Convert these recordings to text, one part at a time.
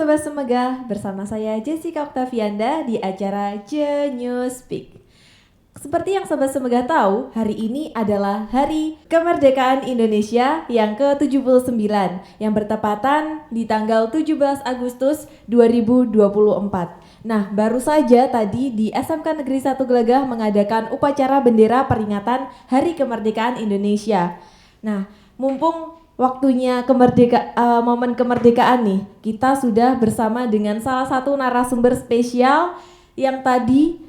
Sobat Semegah, bersama saya Jessica Octavianda di acara Genius Speak. Seperti yang Sobat Semegah tahu, hari ini adalah Hari Kemerdekaan Indonesia yang ke-79 yang bertepatan di tanggal 17 Agustus 2024. Nah, baru saja tadi di SMK Negeri 1 Gelagah mengadakan upacara bendera peringatan Hari Kemerdekaan Indonesia. Nah, mumpung waktunya momen kemerdekaan nih, kita sudah bersama dengan salah satu narasumber spesial yang tadi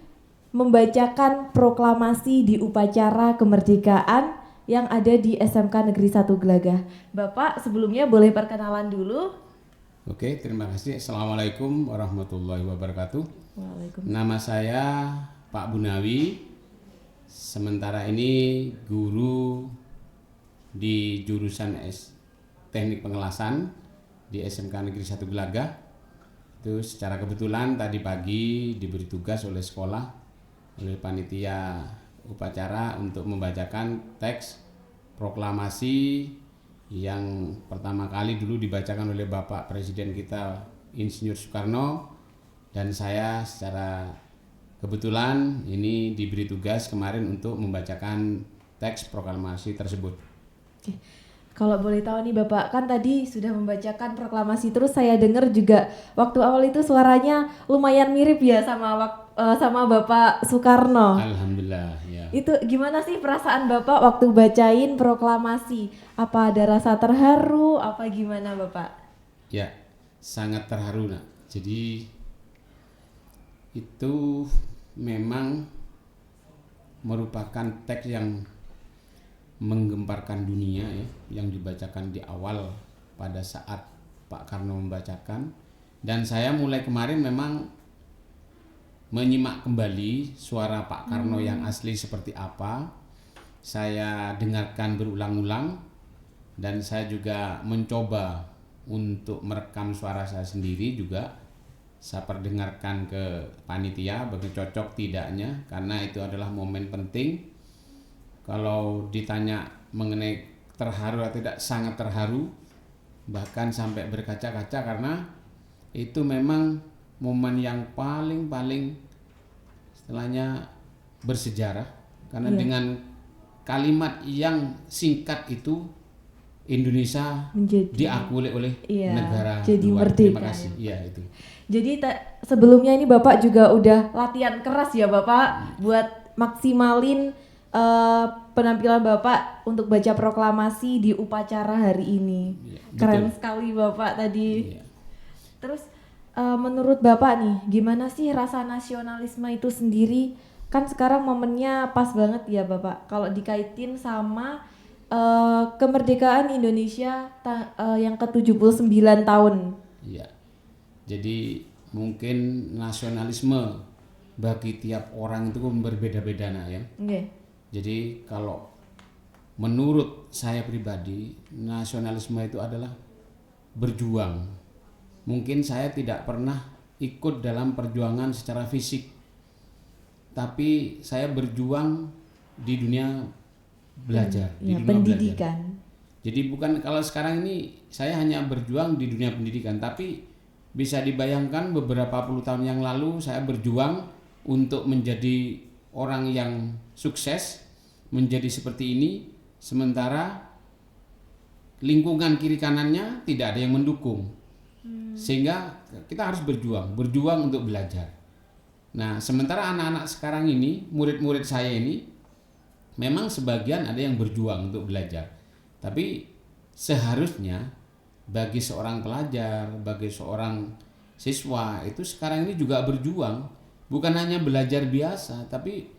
membacakan proklamasi di upacara kemerdekaan yang ada di SMK Negeri 1 Gelagah. Bapak sebelumnya boleh perkenalan dulu. Oke, terima kasih. Assalamualaikum warahmatullahi wabarakatuh. Waalaikumsalam. Nama saya Pak Bunawi. Sementara ini guru di jurusan Teknik Pengelasan di SMK Negeri 1 Gelagah. Itu secara kebetulan tadi pagi diberi tugas oleh sekolah, oleh panitia upacara untuk membacakan teks proklamasi yang pertama kali dulu dibacakan oleh Bapak Presiden kita Insinyur Soekarno, dan saya secara kebetulan ini diberi tugas kemarin untuk membacakan teks proklamasi tersebut. Oke. Kalau boleh tahu nih Bapak, kan tadi sudah membacakan proklamasi, terus saya dengar juga waktu awal itu suaranya lumayan mirip ya sama Bapak Soekarno. Alhamdulillah ya. Itu gimana sih perasaan Bapak waktu bacain proklamasi? Apa ada rasa terharu? Apa gimana Bapak? Ya, sangat terharu nak. Jadi itu memang merupakan teks yang menggemparkan dunia ya, yang dibacakan di awal pada saat Pak Karno membacakan, dan saya mulai kemarin memang menyimak kembali suara Pak Karno yang asli seperti apa. Saya dengarkan berulang-ulang dan saya juga mencoba untuk merekam suara saya sendiri juga. Saya perdengarkan ke panitia bagi cocok tidaknya, karena itu adalah momen penting. Kalau ditanya mengenai terharu atau tidak, sangat terharu, bahkan sampai berkaca-kaca, karena itu memang momen yang paling istilahnya bersejarah, karena dengan kalimat yang singkat itu Indonesia diakui oleh negara jadi luar. merdeka. Terima kasih. Iya itu. Jadi sebelumnya ini Bapak juga udah latihan keras ya Bapak buat maksimalin penampilan Bapak untuk baca proklamasi di upacara hari ini. Ya, Keren betul sekali Bapak tadi. Iya. Terus menurut Bapak nih, gimana sih rasa nasionalisme itu sendiri? Kan sekarang momennya pas banget ya Bapak, kalau dikaitin sama kemerdekaan Indonesia yang ke-79 tahun. Iya. Jadi mungkin nasionalisme bagi tiap orang itu berbeda-beda nak ya. Okay. Jadi kalau menurut saya pribadi, nasionalisme itu adalah berjuang. Mungkin saya tidak pernah ikut dalam perjuangan secara fisik, tapi saya berjuang di dunia belajar, di dunia pendidikan. Belajar. Jadi bukan kalau sekarang ini saya hanya berjuang di dunia pendidikan, tapi bisa dibayangkan beberapa puluh tahun yang lalu saya berjuang untuk menjadi orang yang sukses, menjadi seperti ini, sementara lingkungan kiri kanannya tidak ada yang mendukung. Sehingga kita harus berjuang untuk belajar. Nah, sementara anak-anak sekarang ini, murid-murid saya ini, memang sebagian ada yang berjuang untuk belajar. Tapi seharusnya bagi seorang pelajar, bagi seorang siswa itu sekarang ini juga berjuang. Bukan hanya belajar biasa, tapi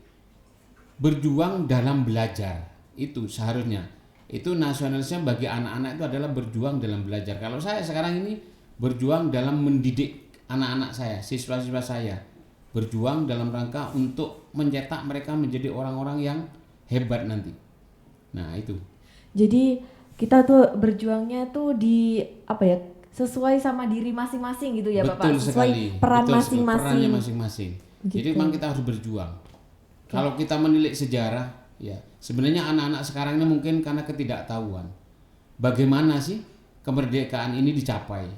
berjuang dalam belajar. Itu seharusnya. Itu nasionalisme bagi anak-anak itu adalah berjuang dalam belajar. Kalau saya sekarang ini berjuang dalam mendidik anak-anak saya, siswa-siswa saya. Berjuang dalam rangka untuk mencetak mereka menjadi orang-orang yang hebat nanti. Nah, itu. Jadi kita tuh berjuangnya tuh di apa ya? Sesuai sama diri masing-masing gitu ya Bapak. Betul Sesuai sekali. peran Betul, masing-masing. perannya masing-masing. Gitu. Jadi memang kita harus berjuang. Kalau kita menilik sejarah, ya sebenarnya anak-anak sekarang ini mungkin karena ketidaktahuan. Bagaimana sih kemerdekaan ini dicapai?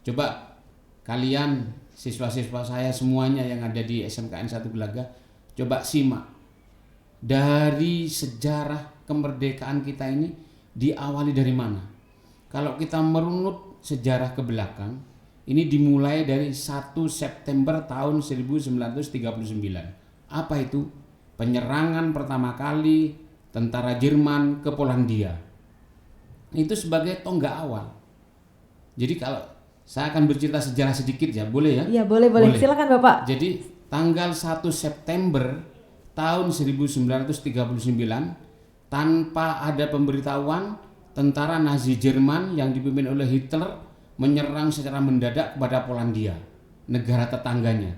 Coba kalian siswa-siswa saya semuanya yang ada di SMKN 1 Gelaga, coba simak dari sejarah kemerdekaan kita ini diawali dari mana. Kalau kita merunut sejarah ke belakang, ini dimulai dari 1 September tahun 1939. Apa itu? Penyerangan pertama kali tentara Jerman ke Polandia. Itu sebagai tonggak awal. Jadi kalau saya akan bercerita sejarah sedikit ya, boleh ya? Iya, boleh. Silakan Bapak. Jadi tanggal 1 September tahun 1939, tanpa ada pemberitahuan, tentara Nazi Jerman yang dipimpin oleh Hitler menyerang secara mendadak kepada Polandia, negara tetangganya.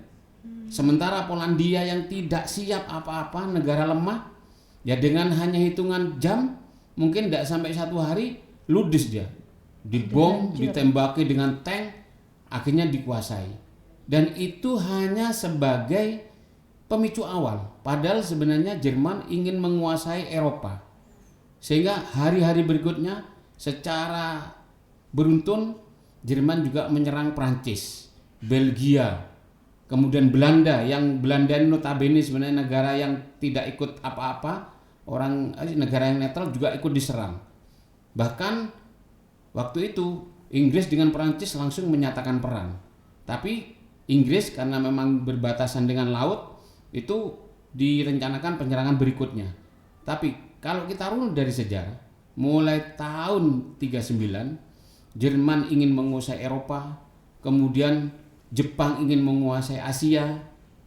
Sementara Polandia yang tidak siap apa-apa, negara lemah, ya dengan hanya hitungan jam, mungkin tidak sampai 1 hari, ludes dia. Dibom, ditembaki dengan tank, akhirnya dikuasai. Dan itu hanya sebagai pemicu awal. Padahal sebenarnya Jerman ingin menguasai Eropa. Sehingga hari-hari berikutnya secara beruntun Jerman juga menyerang Prancis, Belgia, kemudian Belanda, yang Belanda ini notabene sebenarnya negara yang tidak ikut apa-apa, negara yang netral juga ikut diserang. Bahkan waktu itu Inggris dengan Prancis langsung menyatakan perang. Tapi Inggris karena memang berbatasan dengan laut, itu direncanakan penyerangan berikutnya. Tapi kalau kita runut dari sejarah, mulai tahun 39 Jerman ingin menguasai Eropa, kemudian Jepang ingin menguasai Asia,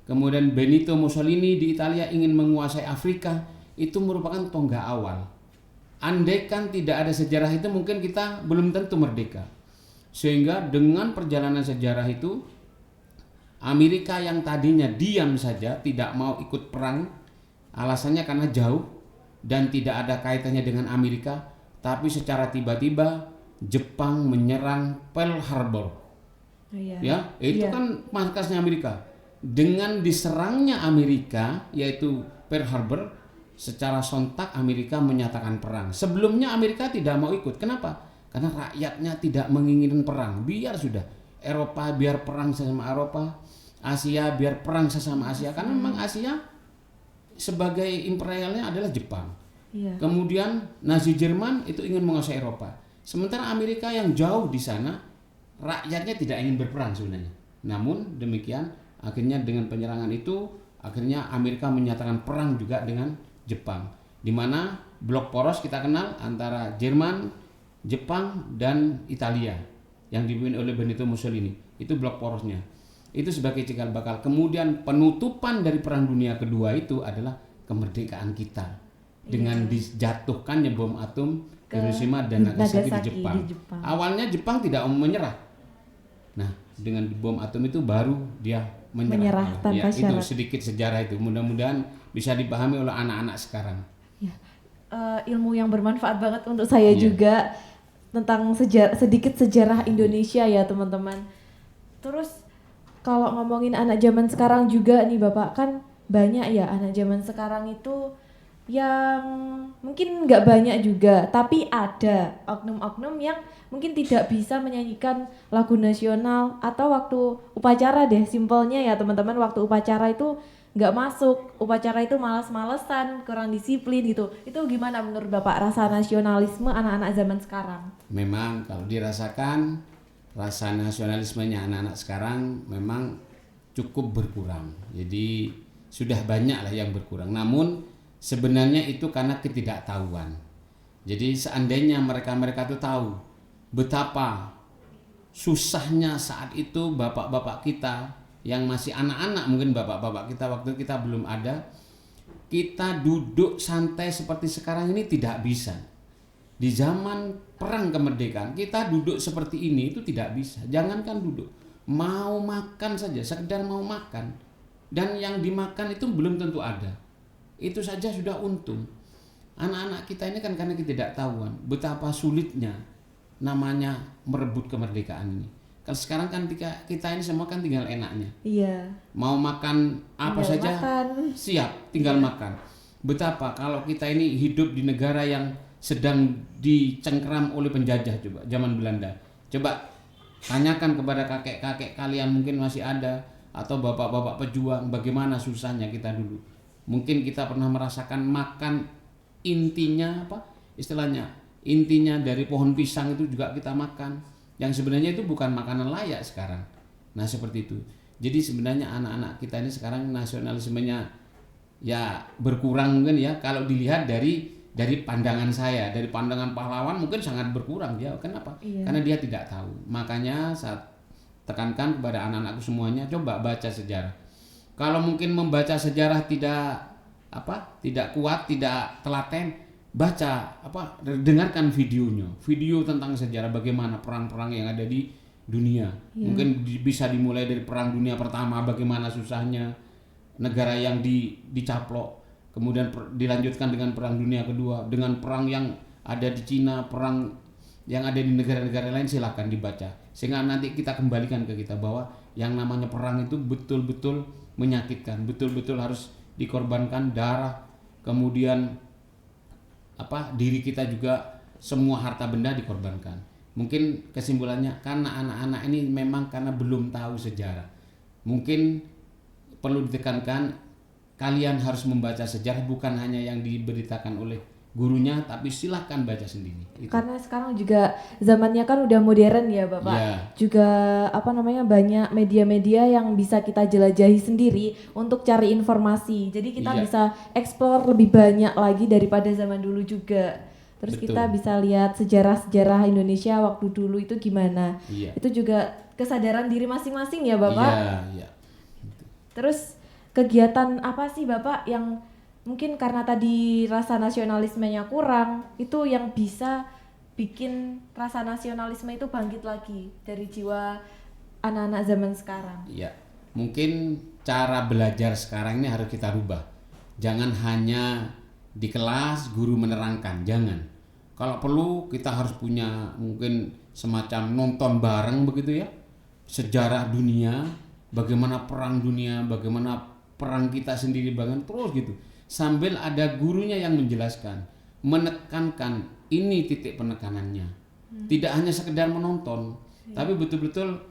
kemudian Benito Mussolini di Italia ingin menguasai Afrika. Itu merupakan tonggak awal. Andaikan tidak ada sejarah itu, mungkin kita belum tentu merdeka. Sehingga dengan perjalanan sejarah itu, Amerika yang tadinya diam saja, tidak mau ikut perang, alasannya karena jauh dan tidak ada kaitannya dengan Amerika, tapi secara tiba-tiba Jepang menyerang Pearl Harbor. Ya, itu kan markasnya Amerika. Dengan diserangnya Amerika, yaitu Pearl Harbor, secara sontak Amerika menyatakan perang. Sebelumnya Amerika tidak mau ikut. Kenapa? Karena rakyatnya tidak menginginkan perang. Biar sudah, Eropa biar perang sesama Eropa, Asia biar perang sesama Asia. Karena memang Asia sebagai imperialnya adalah Jepang. Kemudian Nazi Jerman itu ingin menguasai Eropa. Sementara Amerika yang jauh di sana, rakyatnya tidak ingin berperang sebenarnya. Namun demikian, akhirnya dengan penyerangan itu, akhirnya Amerika menyatakan perang juga dengan Jepang. Di mana blok poros kita kenal antara Jerman, Jepang, dan Italia yang dipimpin oleh Benito Mussolini. Itu blok porosnya. Itu sebagai cikal bakal. Kemudian penutupan dari Perang Dunia Kedua itu adalah kemerdekaan kita. Dengan dijatuhkannya bom atom Hiroshima dan Nagasaki di Jepang. Awalnya Jepang tidak mau menyerah. Nah, dengan bom atom itu baru dia menyerah tanpa syarat. Itu sedikit sejarah itu. Mudah-mudahan bisa dipahami oleh anak-anak sekarang. Ilmu yang bermanfaat banget untuk saya juga tentang sedikit sejarah Indonesia ya teman-teman. Terus kalau ngomongin anak zaman sekarang juga nih Bapak, kan banyak ya anak zaman sekarang itu yang mungkin nggak banyak juga, tapi ada oknum-oknum yang mungkin tidak bisa menyanyikan lagu nasional, atau waktu upacara deh, simpelnya ya teman-teman, waktu upacara itu nggak masuk, upacara itu malas-malesan, kurang disiplin gitu. Itu gimana menurut Bapak rasa nasionalisme anak-anak zaman sekarang? Memang kalau dirasakan rasa nasionalismenya anak-anak sekarang memang cukup berkurang. Jadi sudah banyak lah yang berkurang. Namun sebenarnya itu karena ketidaktahuan. Jadi seandainya mereka itu tahu betapa susahnya saat itu bapak-bapak kita yang masih anak-anak, mungkin bapak-bapak kita waktu kita belum ada, kita duduk santai seperti sekarang ini tidak bisa. Di zaman perang kemerdekaan kita duduk seperti ini itu tidak bisa. Jangankan duduk, mau makan saja, sekedar mau makan, dan yang dimakan itu belum tentu ada. Itu saja sudah untung. Anak-anak kita ini kan karena ketidaktahuan betapa sulitnya namanya merebut kemerdekaan ini. Kalau sekarang kan kita ini semua kan tinggal enaknya. Mau makan apa tinggal saja makan. Siap, tinggal makan. Betapa kalau kita ini hidup di negara yang sedang dicengkeram oleh penjajah, coba zaman Belanda. Coba Tanyakan kepada kakek-kakek kalian mungkin masih ada, atau bapak-bapak pejuang, bagaimana susahnya kita dulu. Mungkin kita pernah merasakan makan intinya apa istilahnya, intinya dari pohon pisang itu juga kita makan, yang sebenarnya itu bukan makanan layak sekarang. Nah seperti itu. Jadi sebenarnya anak-anak kita ini sekarang nasionalismenya ya berkurang mungkin ya, kalau dilihat dari pandangan saya, dari pandangan pahlawan mungkin sangat berkurang dia. Kenapa? Iya. Karena dia tidak tahu. Makanya saat tekankan kepada anak-anakku semuanya, coba baca sejarah. Kalau mungkin membaca sejarah tidak kuat, tidak telaten, baca dengarkan videonya, video tentang sejarah bagaimana perang-perang yang ada di dunia. Iya. Mungkin bisa dimulai dari Perang Dunia Pertama, bagaimana susahnya negara yang dicaplok. Kemudian dilanjutkan dengan Perang Dunia Kedua, dengan perang yang ada di Cina, perang yang ada di negara-negara lain, silakan dibaca. Sehingga nanti kita kembalikan ke kita bahwa yang namanya perang itu betul-betul menyakitkan, betul-betul harus dikorbankan darah, kemudian diri kita juga, semua harta benda dikorbankan. Mungkin kesimpulannya karena anak-anak ini memang karena belum tahu sejarah. Mungkin perlu ditekankan, kalian harus membaca sejarah bukan hanya yang diberitakan oleh gurunya, tapi silahkan baca sendiri. Itu. Karena sekarang juga zamannya kan udah modern ya Bapak. Ya. Juga banyak media-media yang bisa kita jelajahi sendiri untuk cari informasi. Jadi kita bisa explore lebih banyak lagi daripada zaman dulu juga. Terus Betul. kita bisa lihat sejarah-sejarah Indonesia waktu dulu itu gimana. Iya. Itu juga kesadaran diri masing-masing ya Bapak. Iya. Terus kegiatan apa sih Bapak yang mungkin karena tadi rasa nasionalismenya kurang, itu yang bisa bikin rasa nasionalisme itu bangkit lagi dari jiwa anak-anak zaman sekarang? Iya, mungkin cara belajar sekarang ini harus kita rubah. Jangan hanya di kelas guru menerangkan, jangan. Kalau perlu kita harus punya mungkin semacam nonton bareng begitu ya, sejarah dunia, bagaimana perang dunia, bagaimana perang kita sendiri, bahkan terus gitu, sambil ada gurunya yang menjelaskan, menekankan ini titik penekanannya. Tidak hanya sekedar menonton, tapi betul-betul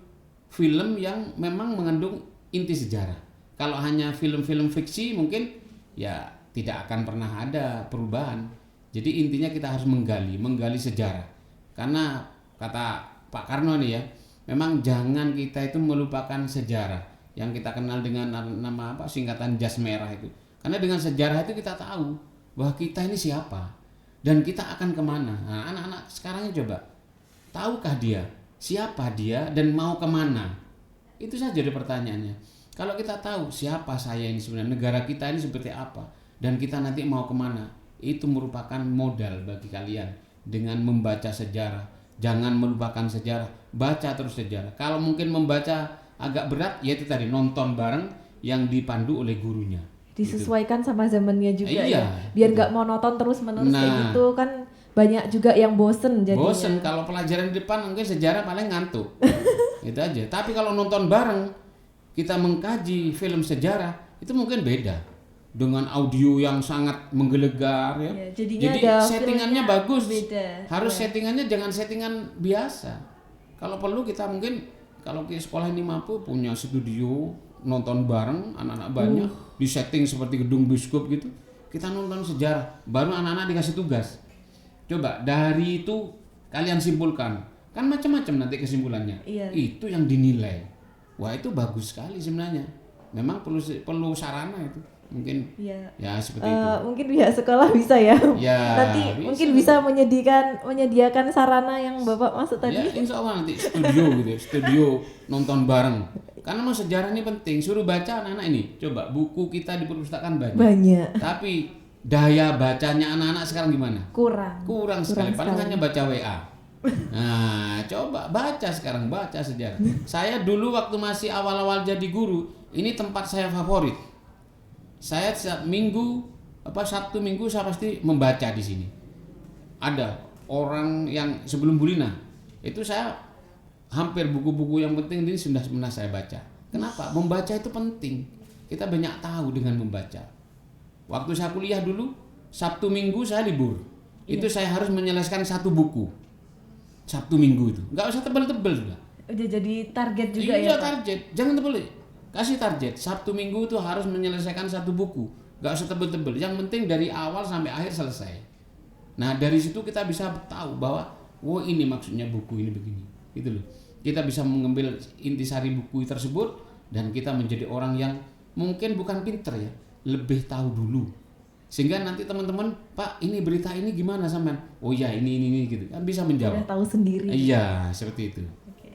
film yang memang mengandung inti sejarah. Kalau hanya film-film fiksi mungkin ya tidak akan pernah ada perubahan. Jadi intinya kita harus menggali sejarah. Karena kata Pak Karno nih ya, memang jangan kita itu melupakan sejarah yang kita kenal dengan nama singkatan jas merah itu. Karena dengan sejarah itu kita tahu bahwa kita ini siapa dan kita akan kemana. Nah, anak-anak sekarang coba, tahukah dia siapa dia dan mau kemana? Itu saja dari pertanyaannya. Kalau kita tahu siapa saya ini sebenarnya, negara kita ini seperti apa, dan kita nanti mau kemana, itu merupakan modal bagi kalian dengan membaca sejarah. Jangan melupakan sejarah, baca terus sejarah. Kalau mungkin membaca agak berat, yaitu tadi nonton bareng yang dipandu oleh gurunya. Disesuaikan gitu. Sama zamannya juga iya, ya, biar nggak monoton terus-menerus kayak gitu kan, banyak juga yang bosen jadinya. Bosen, kalau pelajaran di depan mungkin sejarah paling ngantuk. Itu aja. Tapi kalau nonton bareng, kita mengkaji film sejarah, itu mungkin beda. Dengan audio yang sangat menggelegar ya. Jadi settingannya bagus. Beda. Harus settingannya jangan settingan biasa. Kalau perlu kita mungkin, kalau di sekolah ini mampu punya studio, nonton bareng anak-anak banyak, di setting seperti gedung biskup gitu. Kita nonton sejarah, baru anak-anak dikasih tugas. Coba dari itu kalian simpulkan. Kan macam-macam nanti kesimpulannya. Iya. Itu yang dinilai. Wah, itu bagus sekali sebenarnya. Memang perlu sarana itu. Mungkin ya seperti itu. Mungkin pihak sekolah bisa ya. Nanti bisa. Mungkin bisa menyediakan sarana yang Bapak maksud tadi. Ya, insya Allah nanti studio nonton bareng. Karena mau sejarah ini penting. Suruh baca anak-anak ini. Coba buku kita di perpustakaan banyak. Tapi daya bacanya anak-anak sekarang gimana? Kurang sekali. Paling hanya baca WA. Nah, coba baca sekarang, baca sejarah. Saya dulu waktu masih awal-awal jadi guru, ini tempat saya favorit. Saya setiap Sabtu Minggu saya pasti membaca di sini. Ada orang yang sebelum Bulina, itu saya hampir buku-buku yang penting ini sudah pernah saya baca. Kenapa? Membaca itu penting. Kita banyak tahu dengan membaca. Waktu saya kuliah dulu, Sabtu Minggu saya libur. Itu saya harus menyelesaikan satu buku. Sabtu Minggu itu. Enggak usah tebel-tebel sudah. Udah jadi target juga Iya ya Pak? target, jangan boleh kasih target. Sabtu Minggu itu harus menyelesaikan satu buku, nggak usah tebel-tebel. Yang penting dari awal sampai akhir selesai. Nah dari situ kita bisa tahu bahwa, oh ini maksudnya buku ini begini, gitu loh. Kita bisa mengambil intisari buku tersebut dan kita menjadi orang yang mungkin bukan pinter ya, lebih tahu dulu. Sehingga nanti teman-teman, Pak ini berita ini gimana sampean? Oh ya ini gitu kan bisa menjawab. Udah tahu sendiri. Iya seperti itu. Oke.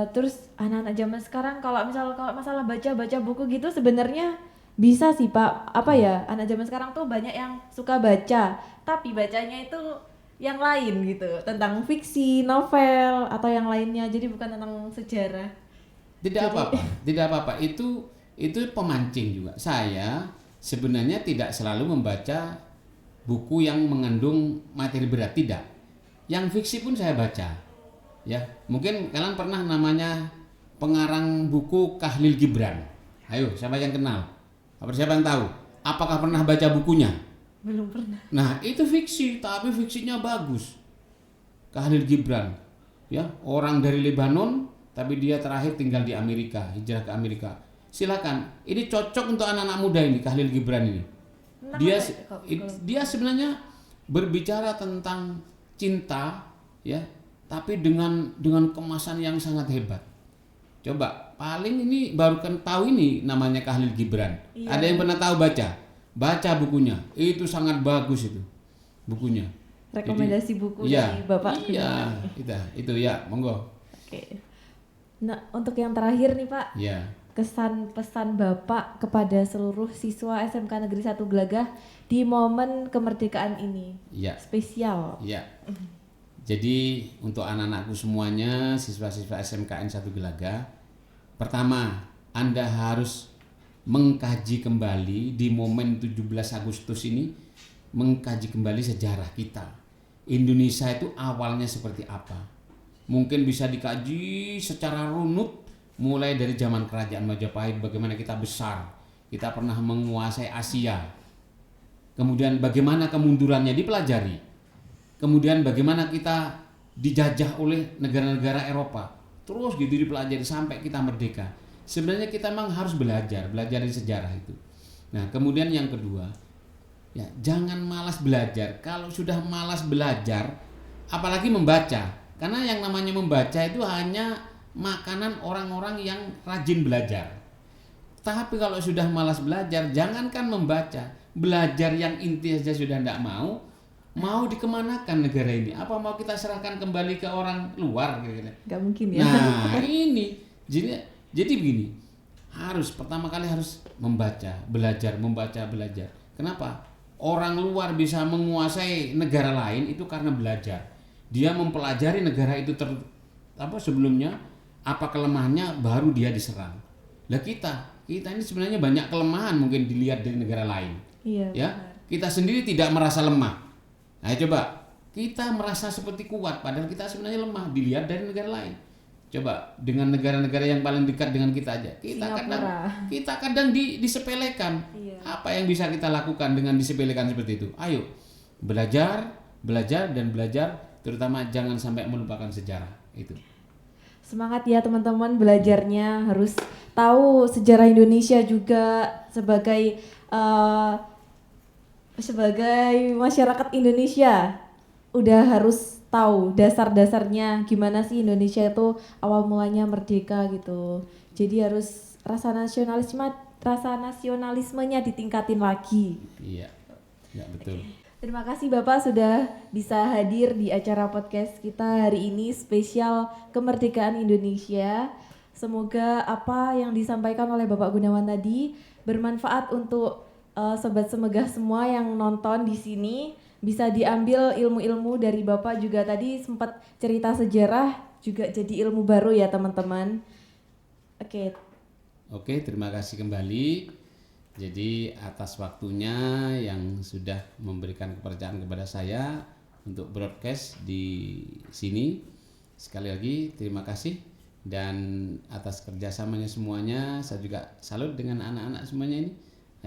Terus anak-anak zaman sekarang kalau masalah baca buku gitu sebenarnya bisa sih Pak. Apa ya? Anak zaman sekarang tuh banyak yang suka baca, tapi bacanya itu yang lain gitu, tentang fiksi, novel atau yang lainnya. Jadi bukan tentang sejarah. Tidak apa-apa, tidak apa-apa. Itu pemancing juga. Saya sebenarnya tidak selalu membaca buku yang mengandung materi berat, tidak. Yang fiksi pun saya baca. Ya, mungkin kalian pernah namanya pengarang buku Khalil Gibran. Ayo, siapa yang kenal? Siapa yang tahu? Apakah pernah baca bukunya? Belum pernah. Nah, itu fiksi, tapi fiksinya bagus. Khalil Gibran, ya, orang dari Lebanon, tapi dia terakhir tinggal di Amerika, hijrah ke Amerika. Silakan, ini cocok untuk anak-anak muda ini, Khalil Gibran ini. Dia sebenarnya berbicara tentang cinta, ya, tapi dengan kemasan yang sangat hebat. Coba, paling ini baru kan tahu ini namanya Khalil Gibran. Iya. Ada yang pernah tahu baca bukunya, itu sangat bagus itu bukunya. Rekomendasi buku ya, dari Bapak. Iya, itu ya, monggo. Oke. Nah, untuk yang terakhir nih Pak. Ya. Kesan pesan Bapak kepada seluruh siswa SMK Negeri 1 Gelagah di momen kemerdekaan ini. Ya. Spesial. Ya. Jadi untuk anak-anakku semuanya, siswa-siswa SMKN 1 Gelagah, pertama, Anda harus mengkaji kembali di momen 17 Agustus ini, mengkaji kembali sejarah kita. Indonesia itu awalnya seperti apa? Mungkin bisa dikaji secara runut, mulai dari zaman kerajaan Majapahit, bagaimana kita besar, kita pernah menguasai Asia. Kemudian bagaimana kemundurannya dipelajari. Kemudian bagaimana kita dijajah oleh negara-negara Eropa. Terus gitu dipelajari sampai kita merdeka. Sebenarnya kita memang harus belajar dari sejarah itu. Nah, kemudian yang kedua, ya jangan malas belajar. Kalau sudah malas belajar, apalagi membaca. Karena yang namanya membaca itu hanya makanan orang-orang yang rajin belajar. Tapi kalau sudah malas belajar, jangankan membaca, belajar yang inti saja sudah tidak mau dikemanakan negara ini? Apa mau kita serahkan kembali ke orang luar? Kira-kira? Gak mungkin ya. Nah ini, jadi begini, pertama kali harus belajar. Kenapa? Orang luar bisa menguasai negara lain itu karena belajar. Dia mempelajari negara itu sebelumnya. Apa kelemahannya baru dia diserang. Lah kita ini sebenarnya banyak kelemahan mungkin dilihat dari negara lain. Iya. Ya, kita sendiri tidak merasa lemah. Nah, coba kita merasa seperti kuat padahal kita sebenarnya lemah dilihat dari negara lain. Coba dengan negara-negara yang paling dekat dengan kita aja. Kita kadang disepelekan. Iya. Apa yang bisa kita lakukan dengan disepelekan seperti itu? Ayo, belajar, terutama jangan sampai melupakan sejarah itu. Semangat ya teman-teman belajarnya, harus tahu sejarah Indonesia juga sebagai masyarakat Indonesia. Udah harus tahu dasar-dasarnya gimana sih Indonesia itu awal mulanya merdeka gitu. Jadi harus rasa nasionalismenya ditingkatin lagi. Iya. Ya, betul. Terima kasih Bapak sudah bisa hadir di acara podcast kita hari ini spesial kemerdekaan Indonesia. Semoga apa yang disampaikan oleh Bapak Gunawan tadi bermanfaat untuk sobat semegah semua yang nonton di sini. Bisa diambil ilmu-ilmu dari Bapak juga tadi sempat cerita sejarah juga jadi ilmu baru ya teman-teman. Oke, terima kasih kembali. Jadi atas waktunya yang sudah memberikan kepercayaan kepada saya untuk broadcast di sini. Sekali lagi terima kasih, dan atas kerjasamanya semuanya saya juga salut dengan anak-anak semuanya ini.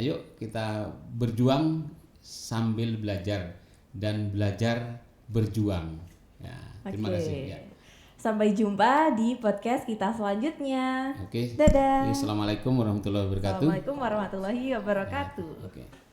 Ayo kita berjuang sambil belajar dan belajar berjuang. Ya, terima kasih. Ya. Sampai jumpa di podcast kita selanjutnya. Oke. Dadah. Assalamualaikum warahmatullahi wabarakatuh. Assalamualaikum warahmatullahi wabarakatuh. Oke.